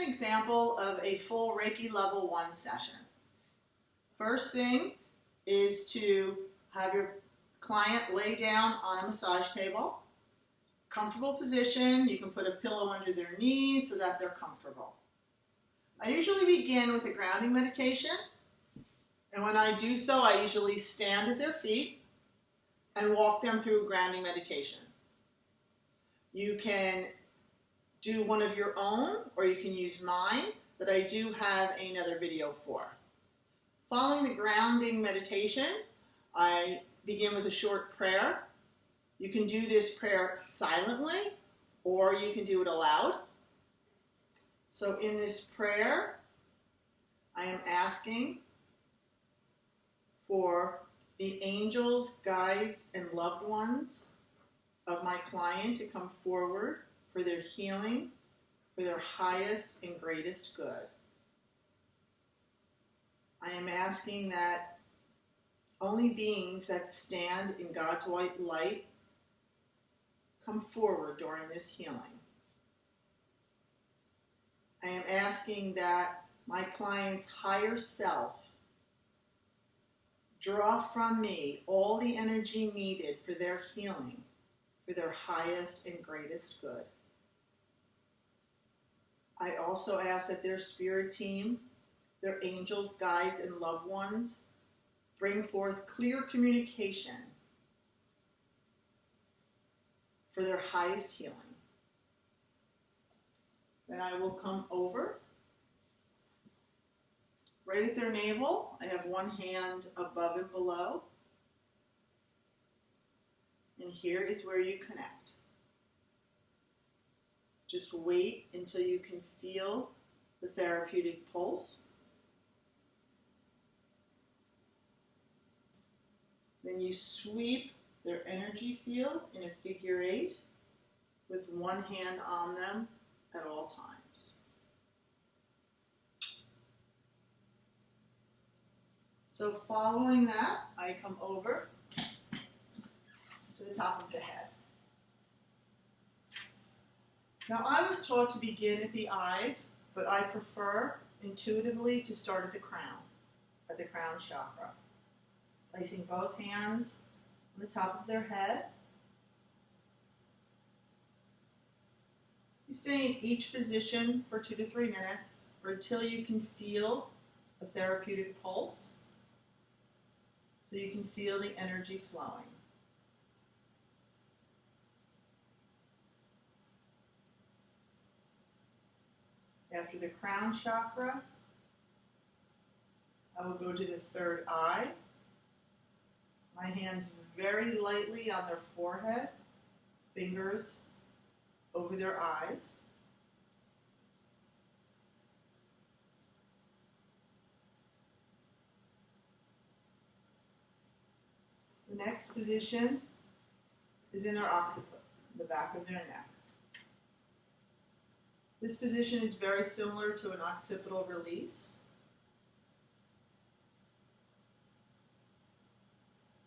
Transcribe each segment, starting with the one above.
example of a full Reiki level 1 session. First thing is to have your client lay down on a massage table. Comfortable position. You can put a pillow under their knees so that they're comfortable. I usually begin with a grounding meditation, and when I do so, I usually stand at their feet and walk them through grounding meditation. You can do one of your own, or you can use mine that I do have another video for. Following the grounding meditation, I begin with a short prayer. You can do this prayer silently, or you can do it aloud. So in this prayer, I am asking for the angels, guides, and loved ones of my client to come forward for their healing, for their highest and greatest good. I am asking that only beings that stand in God's white light come forward during this healing. I am asking that my client's higher self draw from me all the energy needed for their healing, for their highest and greatest good. I also ask that their spirit team, their angels, guides, and loved ones bring forth clear communication for their highest healing. Then I will come over. Right at their navel, I have one hand above and below. And here is where you connect. Just wait until you can feel the therapeutic pulse. Then you sweep their energy field in a figure 8 with one hand on them at all times. So following that, I come over to the top of the head. Now I was taught to begin at the eyes, but I prefer intuitively to start at the crown chakra. Placing both hands on the top of their head. You stay in each position for 2 to 3 minutes or until you can feel a therapeutic pulse, so you can feel the energy flowing. After the crown chakra, I will go to the third eye. My hands very lightly on their forehead, fingers over their eyes. The next position is in their occiput, the back of their neck. This position is very similar to an occipital release.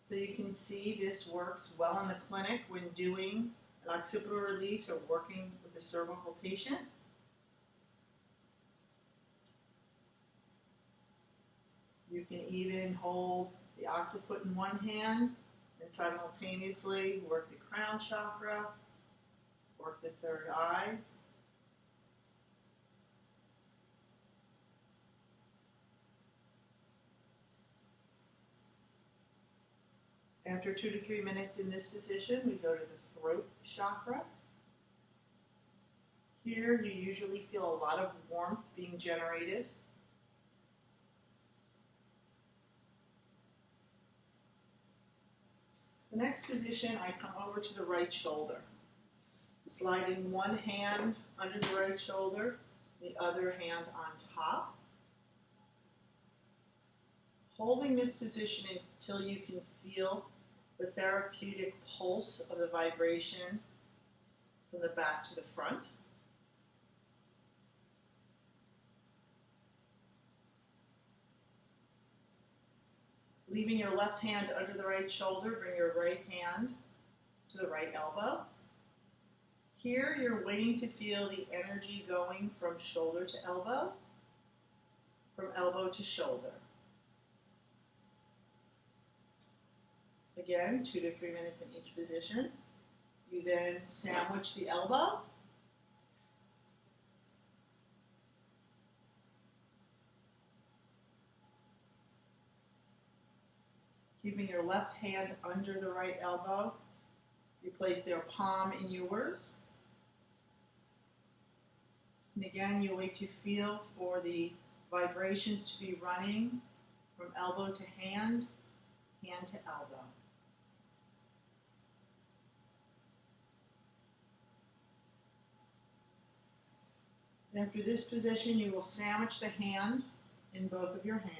So you can see this works well in the clinic when doing an occipital release or working with a cervical patient. You can even hold the occiput in one hand and simultaneously work the crown chakra, work the third eye. After 2 to 3 minutes in this position, we go to the throat chakra. Here, you usually feel a lot of warmth being generated. The next position, I come over to the right shoulder, sliding one hand under the right shoulder, the other hand on top. Holding this position until you can feel the therapeutic pulse of the vibration from the back to the front. Leaving your left hand under the right shoulder, bring your right hand to the right elbow. Here you're waiting to feel the energy going from shoulder to elbow, from elbow to shoulder. Again, 2 to 3 minutes in each position. You then sandwich the elbow. Keeping your left hand under the right elbow. You place their palm in yours. And again, you wait to feel for the vibrations to be running from elbow to hand, hand to elbow. After this position, you will sandwich the hand in both of your hands.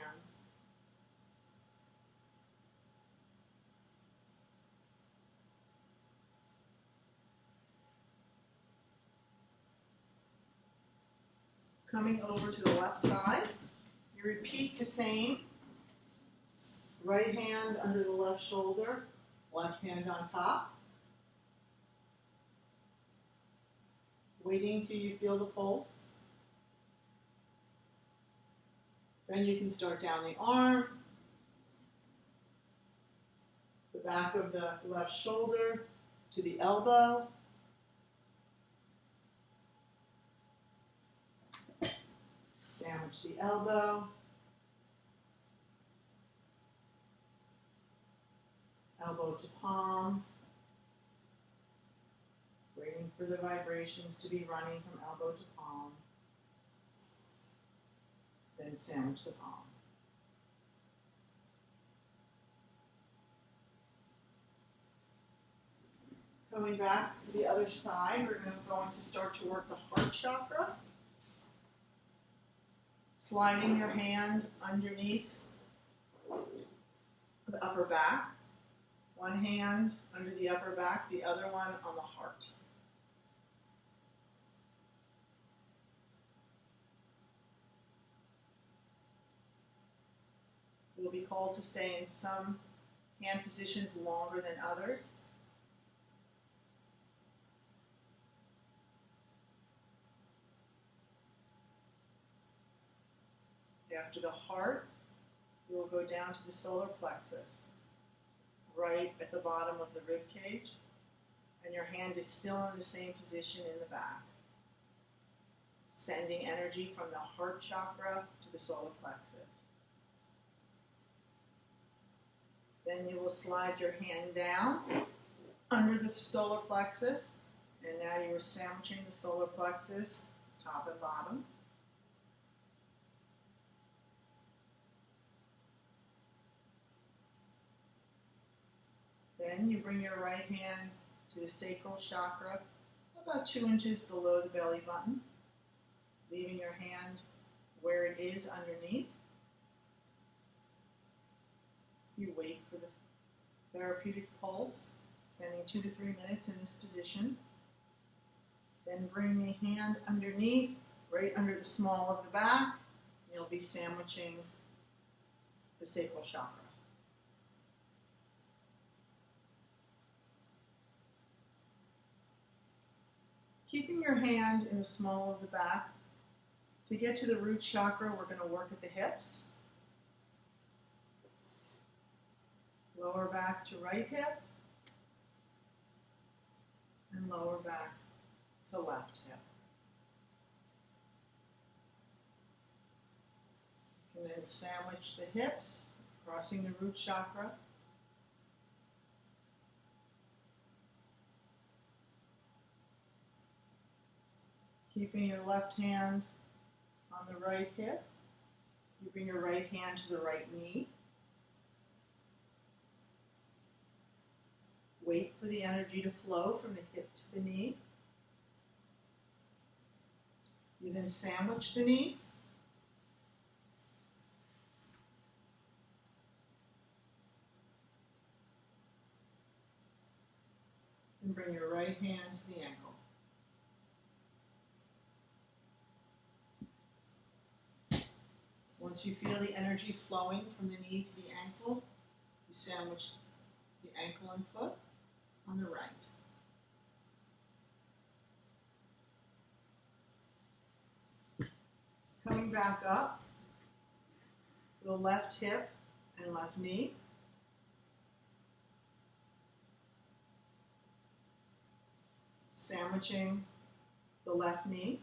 Coming over to the left side, you repeat the same. Right hand under the left shoulder, left hand on top. Waiting till you feel the pulse. Then you can start down the arm, the back of the left shoulder to the elbow. Sandwich the elbow. Elbow to palm. Waiting for the vibrations to be running from elbow to palm. Then sandwich the palm. Coming back to the other side, we're going to start to work the heart chakra. Sliding your hand underneath the upper back. One hand under the upper back, the other one on the heart. You'll be called to stay in some hand positions longer than others. After the heart, you will go down to the solar plexus, right at the bottom of the rib cage, and your hand is still in the same position in the back, sending energy from the heart chakra to the solar plexus. Then you will slide your hand down under the solar plexus, and now you are sandwiching the solar plexus, top and bottom. Then you bring your right hand to the sacral chakra, about 2 inches below the belly button, leaving your hand where it is underneath. You wait for the therapeutic pulse, spending 2 to 3 minutes in this position. Then bring the hand underneath, right under the small of the back. You'll be sandwiching the sacral chakra. Keeping your hand in the small of the back. To get to the root chakra, we're going to work at the hips. Lower back to right hip, and lower back to left hip. You can then sandwich the hips, crossing the root chakra. Keeping your left hand on the right hip, keeping your right hand to the right knee. Wait for the energy to flow from the hip to the knee. You then sandwich the knee. And bring your right hand to the ankle. Once you feel the energy flowing from the knee to the ankle, you sandwich the ankle and foot on the right. back up, the left hip and left knee. Sandwiching the left knee.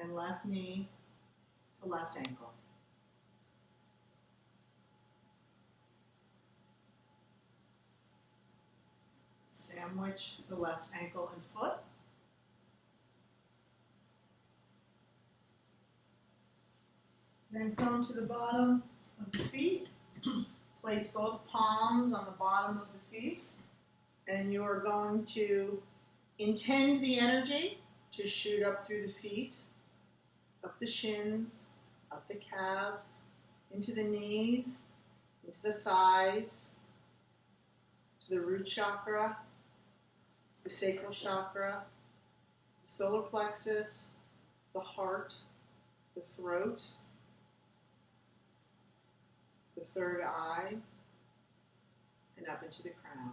And left knee to left ankle. Sandwich the left ankle and foot. Then come to the bottom of the feet. Place both palms on the bottom of the feet. And you are going to intend the energy to shoot up through the feet, up the shins, up the calves, into the knees, into the thighs, to the root chakra, the sacral chakra, the solar plexus, the heart, the throat, the third eye, and up into the crown.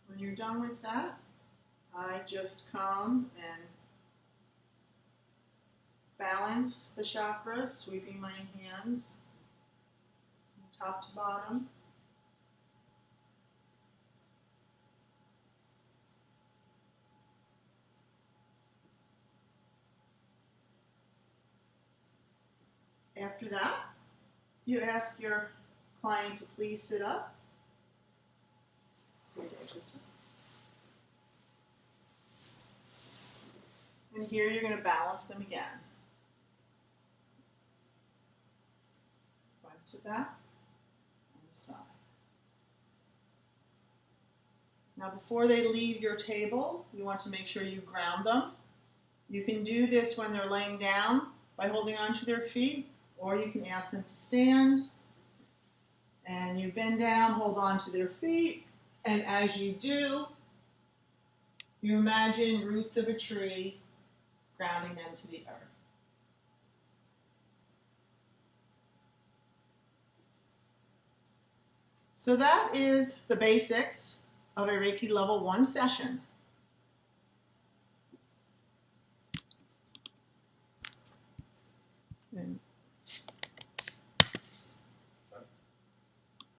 When you're done with that, I just come and balance the chakras, sweeping my hands from top to bottom. After that, you ask your client to please sit up. And here you're going to balance them again. Front to back and side. Now before they leave your table, you want to make sure you ground them. You can do this when they're laying down by holding onto their feet, or you can ask them to stand. And you bend down, hold on to their feet, and as you do, you imagine roots of a tree grounding them to the earth. So that is the basics of a Reiki Level 1 session. And